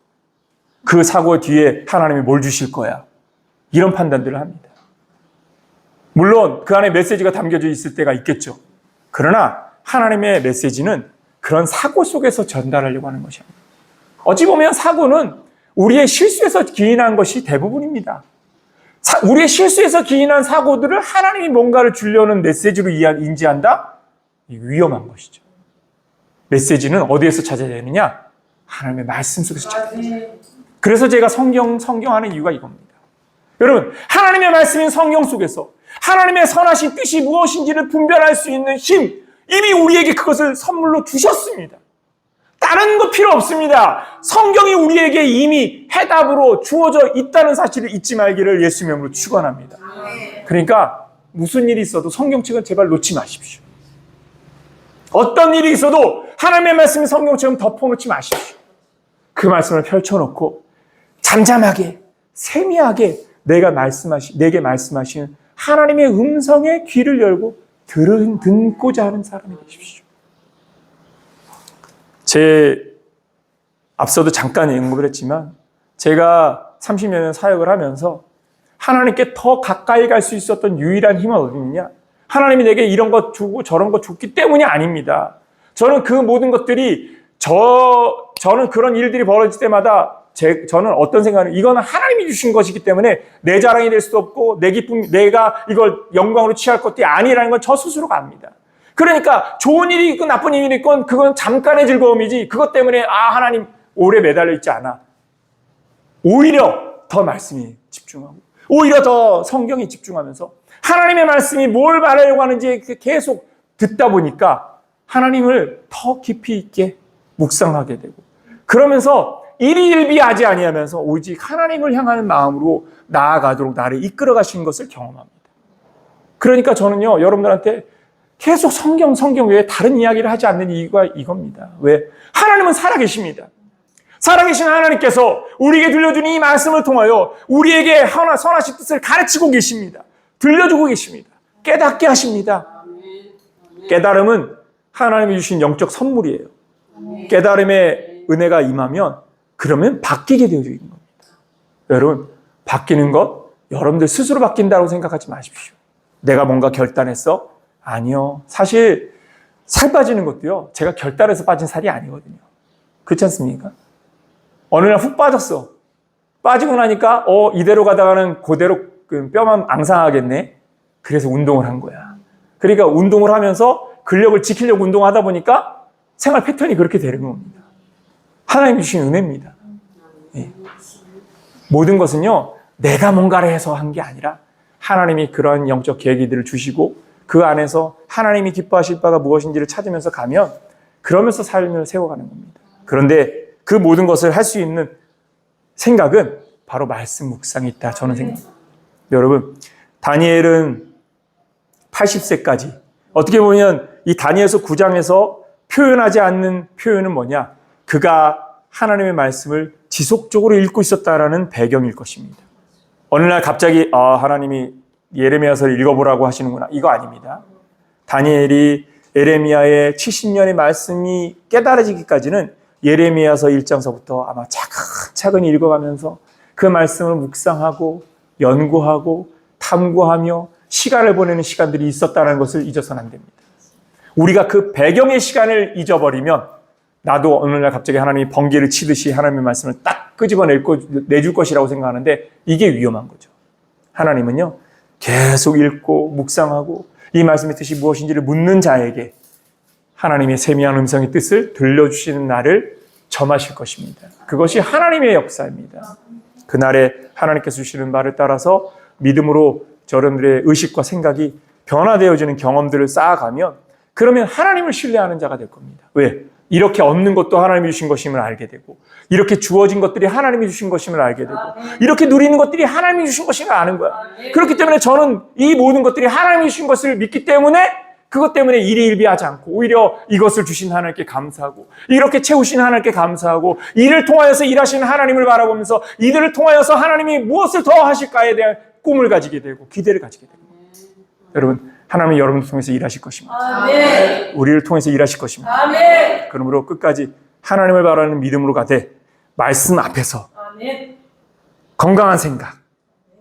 그 사고 뒤에 하나님이 뭘 주실 거야. 이런 판단들을 합니다. 물론 그 안에 메시지가 담겨져 있을 때가 있겠죠. 그러나 하나님의 메시지는 그런 사고 속에서 전달하려고 하는 것입니다. 어찌 보면 사고는 우리의 실수에서 기인한 것이 대부분입니다. 우리의 실수에서 기인한 사고들을 하나님이 뭔가를 주려는 메시지로 인지한다? 위험한 것이죠. 메시지는 어디에서 찾아야 되느냐? 하나님의 말씀 속에서 찾아야 됩니다. 그래서 제가 성경 하는 이유가 이겁니다. 여러분, 하나님의 말씀인 성경 속에서 하나님의 선하신 뜻이 무엇인지를 분별할 수 있는 힘, 이미 우리에게 그것을 선물로 주셨습니다. 다른 거 필요 없습니다. 성경이 우리에게 이미 해답으로 주어져 있다는 사실을 잊지 말기를 예수님의 이름으로 축원합니다. 그러니까 무슨 일이 있어도 성경책은 제발 놓지 마십시오. 어떤 일이 있어도 하나님의 말씀이 성경처럼 덮어놓지 마십시오. 그 말씀을 펼쳐놓고 잠잠하게 세미하게 내게 말씀하신 하나님의 음성에 귀를 열고 듣고자 하는 사람이 되십시오. 앞서도 잠깐 언급을 했지만 제가 30여 년 사역을 하면서 하나님께 더 가까이 갈 수 있었던 유일한 힘은 어디 있느냐? 하나님이 내게 이런 것 주고 저런 것 줬기 때문이 아닙니다. 저는 그 모든 것들이 저는 그런 일들이 벌어질 때마다 저는 어떤 생각은 이거는 하나님이 주신 것이기 때문에 내 자랑이 될 수도 없고 내 기쁨, 내가 이걸 영광으로 취할 것이 아니라는 건 저 스스로가 압니다. 그러니까 좋은 일이 있건 나쁜 일이 있건 그건 잠깐의 즐거움이지 그것 때문에 하나님 오래 매달려 있지 않아. 오히려 더 말씀이 집중하고 오히려 더 성경에 집중하면서 하나님의 말씀이 뭘 말하려고 하는지 계속 듣다 보니까 하나님을 더 깊이 있게 묵상하게 되고 그러면서 일희일비하지 아니하면서 오직 하나님을 향하는 마음으로 나아가도록 나를 이끌어 가시는 것을 경험합니다. 그러니까 저는요 여러분들한테 계속 성경 외에 다른 이야기를 하지 않는 이유가 이겁니다. 왜? 하나님은 살아계십니다. 살아계신 하나님께서 우리에게 들려준 이 말씀을 통하여 우리에게 선하신 뜻을 가르치고 계십니다. 들려주고 계십니다. 깨닫게 하십니다. 깨달음은 하나님이 주신 영적 선물이에요. 깨달음의 은혜가 임하면 그러면 바뀌게 되어져 있는 겁니다. 여러분, 바뀌는 것 여러분들 스스로 바뀐다고 생각하지 마십시오. 내가 뭔가 결단했어? 아니요. 사실 살 빠지는 것도요. 제가 결단해서 빠진 살이 아니거든요. 그렇지 않습니까? 어느 날 훅 빠졌어. 빠지고 나니까 이대로 가다가는 그대로 뼈만 앙상하겠네. 그래서 운동을 한 거야. 그러니까 운동을 하면서 근력을 지키려고 운동하다 보니까 생활 패턴이 그렇게 되는 겁니다. 하나님 주신 은혜입니다. 예. 모든 것은요. 내가 뭔가를 해서 한 게 아니라 하나님이 그러한 영적 계기들을 주시고 그 안에서 하나님이 기뻐하실 바가 무엇인지를 찾으면서 가면 그러면서 삶을 세워가는 겁니다. 그런데 그 모든 것을 할 수 있는 생각은 바로 말씀 묵상이 있다. 저는 생각합니다. 여러분, 다니엘은 80세까지 어떻게 보면 이 다니엘서 9장에서 표현하지 않는 표현은 뭐냐? 그가 하나님의 말씀을 지속적으로 읽고 있었다라는 배경일 것입니다. 어느 날 갑자기 하나님이 예레미야서를 읽어보라고 하시는구나. 이거 아닙니다. 다니엘이 예레미야의 70년의 말씀이 깨달아지기까지는 예레미야서 1장서부터 아마 차근차근 읽어가면서 그 말씀을 묵상하고 연구하고 탐구하며 시간을 보내는 시간들이 있었다는 것을 잊어서는 안 됩니다. 우리가 그 배경의 시간을 잊어버리면 나도 어느 날 갑자기 하나님이 번개를 치듯이 하나님의 말씀을 딱 끄집어내줄 것이라고 생각하는데 이게 위험한 거죠. 하나님은요. 계속 읽고 묵상하고 이 말씀의 뜻이 무엇인지를 묻는 자에게 하나님의 세미한 음성의 뜻을 들려주시는 날을 점하실 것입니다. 그것이 하나님의 역사입니다. 그날에 하나님께서 주시는 말을 따라서 믿음으로 여러분들의 의식과 생각이 변화되어지는 경험들을 쌓아가면 그러면 하나님을 신뢰하는 자가 될 겁니다. 왜? 이렇게 얻는 것도 하나님이 주신 것임을 알게 되고 이렇게 주어진 것들이 하나님이 주신 것임을 알게 되고 이렇게 누리는 것들이 하나님이 주신 것임을 아는 거야. 그렇기 때문에 저는 이 모든 것들이 하나님이 주신 것을 믿기 때문에 그것 때문에 일희일비하지 않고 오히려 이것을 주신 하나님께 감사하고 이렇게 채우신 하나님께 감사하고 이를 통하여서 일하시는 하나님을 바라보면서 이들을 통하여서 하나님이 무엇을 더 하실까에 대한 꿈을 가지게 되고 기대를 가지게 됩니다. 여러분, 하나님은 여러분을 통해서 일하실 것입니다. 아멘. 우리를 통해서 일하실 것입니다. 아멘. 그러므로 끝까지 하나님을 바라는 믿음으로 가되 말씀 앞에서 아멘. 건강한 생각,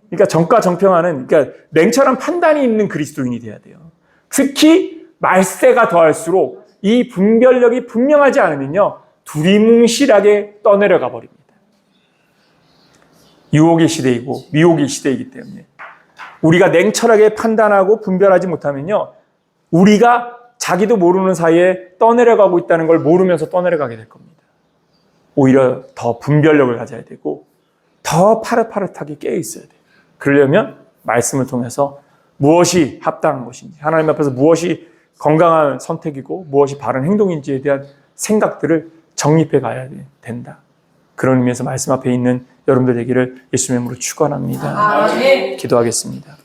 그러니까 정과 정평하는, 그러니까 냉철한 판단이 있는 그리스도인이 돼야 돼요. 특히 말세가 더할수록 이 분별력이 분명하지 않으면요, 두리뭉실하게 떠내려가 버립니다. 유혹의 시대이고 미혹의 시대이기 때문에 우리가 냉철하게 판단하고 분별하지 못하면요, 우리가 자기도 모르는 사이에 떠내려가고 있다는 걸 모르면서 떠내려가게 될 겁니다. 오히려 더 분별력을 가져야 되고 더 파릇파릇하게 깨어 있어야 돼요. 그러려면 말씀을 통해서 무엇이 합당한 것인지, 하나님 앞에서 무엇이 건강한 선택이고 무엇이 바른 행동인지에 대한 생각들을 정립해 가야 된다. 그런 의미에서 말씀 앞에 있는 여러분들 되기를 예수님의 이름으로 축원합니다. 아멘. 기도하겠습니다.